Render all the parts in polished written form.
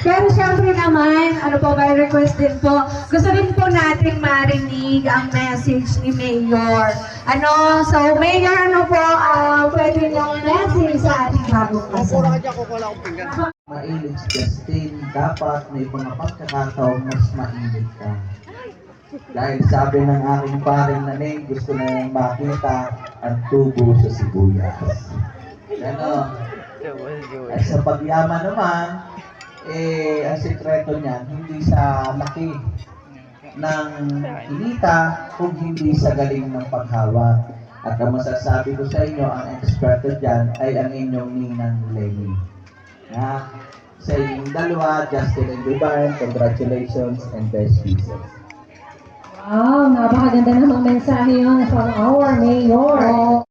Pero syempre naman, ano po, by request din po, gusto din po natin marinig ang message ni Mayor. So Mayor, pwede niyong message sa ating bagong kasama. Mainit si Justin, dapat may mga pagkakataong mas mainit ka. Dahil sabi ng aking paring nanay, gusto na niyang makita ang tubo sa sibuyas. At sa pagyaman naman, ang sekreto niyan, hindi sa laki ng inita, kung hindi sa galing ng paghawak. At ang masasabi ko sa inyo, ang eksperto dyan ay ang inyong ninang Lenny. Sa inyong dalawa, Justin and Divine, congratulations and best wishes. Wow, napakaganda namang mensahe yun from our Mayor.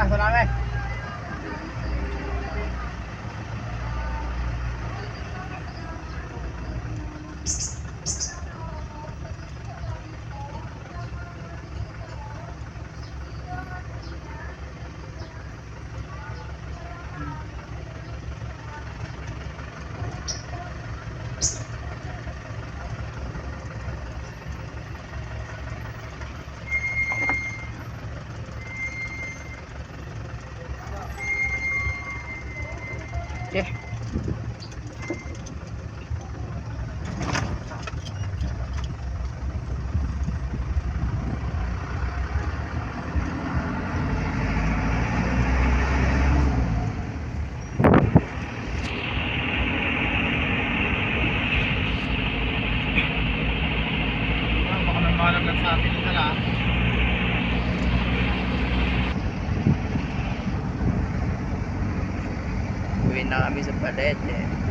Salamat. Okay. Baka may malaglag sa atin yung dala. Uwi na kami sa palet eh.